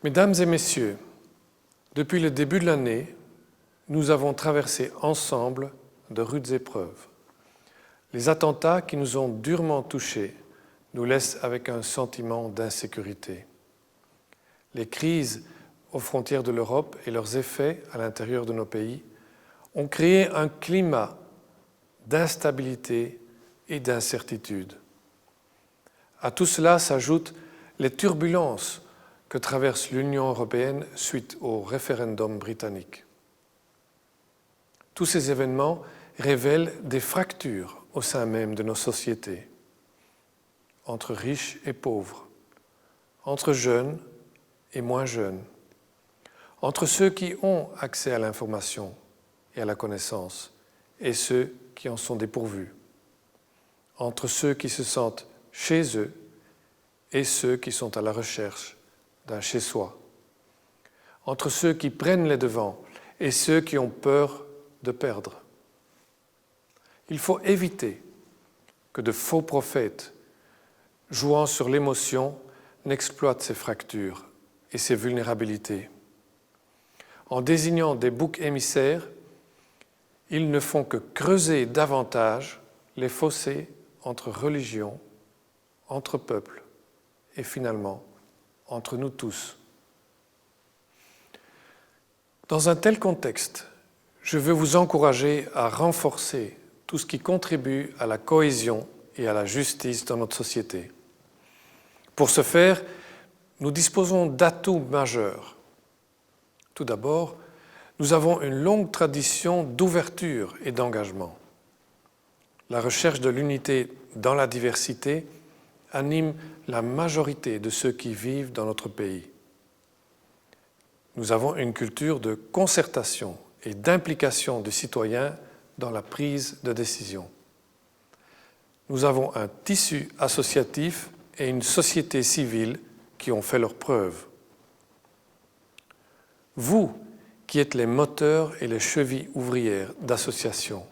Mesdames et messieurs, depuis le début de l'année, nous avons traversé ensemble de rudes épreuves. Les attentats qui nous ont durement touchés nous laissent avec un sentiment d'insécurité. Les crises aux frontières de l'Europe et leurs effets à l'intérieur de nos pays ont créé un climat d'instabilité et d'incertitude. À tout cela s'ajoutent les turbulences que traverse l'Union européenne suite au référendum britannique. Tous ces événements révèlent des fractures au sein même de nos sociétés, entre riches et pauvres, entre jeunes et moins jeunes, entre ceux qui ont accès à l'information et à la connaissance et ceux qui en sont dépourvus, entre ceux qui se sentent chez eux et ceux qui sont à la recherche d'un chez-soi, entre ceux qui prennent les devants et ceux qui ont peur de perdre. Il faut éviter que de faux prophètes, jouant sur l'émotion, n'exploitent ces fractures et ces vulnérabilités. En désignant des boucs émissaires, ils ne font que creuser davantage les fossés entre religions, entre peuples et finalement entre nous tous. Dans un tel contexte, je veux vous encourager à renforcer tout ce qui contribue à la cohésion et à la justice dans notre société. Pour ce faire, nous disposons d'atouts majeurs. Tout d'abord, nous avons une longue tradition d'ouverture et d'engagement. La recherche de l'unité dans la diversité anime la majorité de ceux qui vivent dans notre pays. Nous avons une culture de concertation et d'implication des citoyens dans la prise de décision. Nous avons un tissu associatif et une société civile qui ont fait leurs preuves. Vous, qui êtes les moteurs et les chevilles ouvrières d'associations,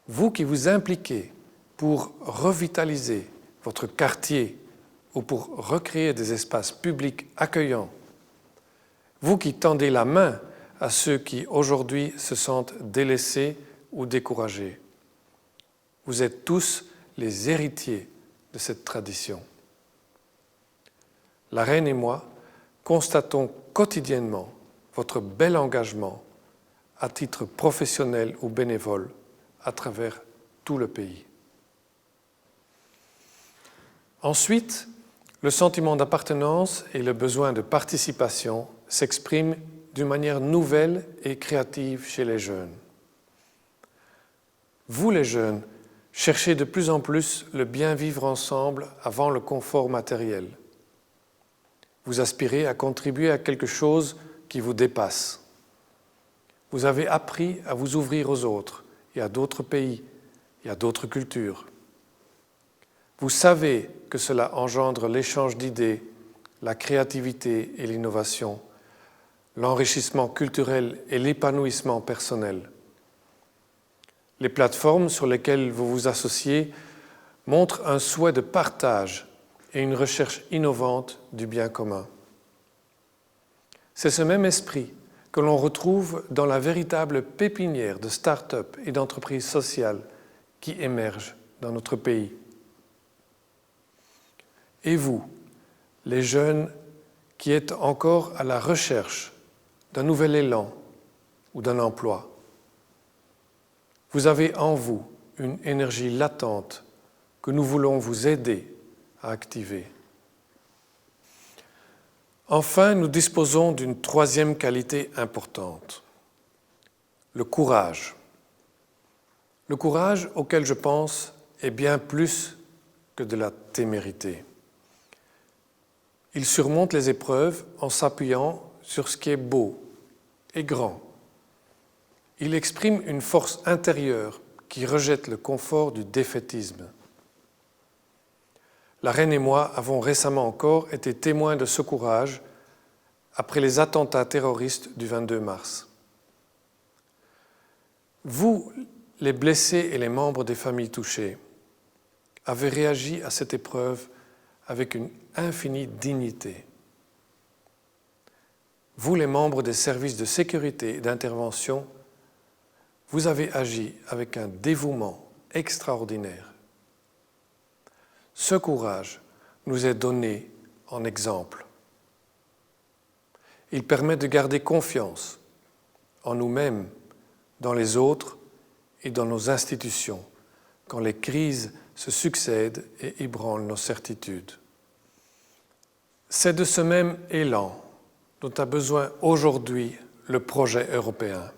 vous qui vous impliquez pour revitaliser votre quartier ou pour recréer des espaces publics accueillants, vous qui tendez la main à ceux qui aujourd'hui se sentent délaissés ou découragés, vous êtes tous les héritiers de cette tradition. La Reine et moi constatons quotidiennement votre bel engagement à titre professionnel ou bénévole à travers tout le pays. Ensuite, le sentiment d'appartenance et le besoin de participation s'expriment d'une manière nouvelle et créative chez les jeunes. Vous, les jeunes, cherchez de plus en plus le bien vivre ensemble avant le confort matériel. Vous aspirez à contribuer à quelque chose qui vous dépasse. Vous avez appris à vous ouvrir aux autres et à d'autres pays et à d'autres cultures. Vous savez que cela engendre l'échange d'idées, la créativité et l'innovation, l'enrichissement culturel et l'épanouissement personnel. Les plateformes sur lesquelles vous vous associez montrent un souhait de partage et une recherche innovante du bien commun. C'est ce même esprit que l'on retrouve dans la véritable pépinière de start-up et d'entreprises sociales qui émergent dans notre pays. Et vous, les jeunes qui êtes encore à la recherche d'un nouvel élan ou d'un emploi, vous avez en vous une énergie latente que nous voulons vous aider à activer. Enfin, nous disposons d'une troisième qualité importante, le courage. Le courage auquel je pense est bien plus que de la témérité. Il surmonte les épreuves en s'appuyant sur ce qui est beau et grand. Il exprime une force intérieure qui rejette le confort du défaitisme. La Reine et moi avons récemment encore été témoins de ce courage après les attentats terroristes du 22 mars. Vous, les blessés et les membres des familles touchées, avez réagi à cette épreuve avec une infinie dignité. vous les membres des services de sécurité et d'intervention, vous avez agi avec un dévouement extraordinaire. Ce courage nous est donné en exemple. Il permet de garder confiance en nous-mêmes, dans les autres et dans nos institutions, quand les crises se succèdent et ébranlent nos certitudes. C'est de ce même élan dont a besoin aujourd'hui le projet européen.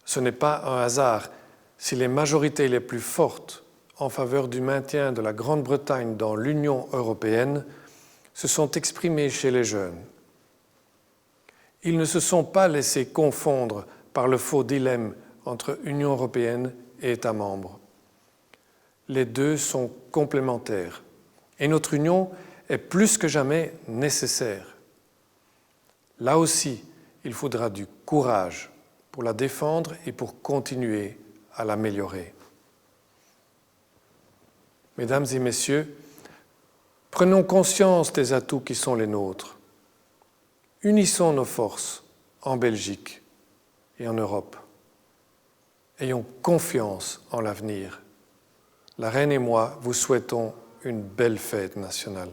Ce n'est pas un hasard si les majorités les plus fortes en faveur du maintien de la Grande-Bretagne dans l'Union européenne se sont exprimées chez les jeunes. Ils ne se sont pas laissés confondre par le faux dilemme entre Union européenne et États membres. Les deux sont complémentaires et notre union est plus que jamais nécessaire. Là aussi, il faudra du courage pour la défendre et pour continuer à l'améliorer. Mesdames et messieurs, prenons conscience des atouts qui sont les nôtres. Unissons nos forces en Belgique et en Europe. Ayons confiance en l'avenir. La Reine et moi vous souhaitons une belle fête nationale.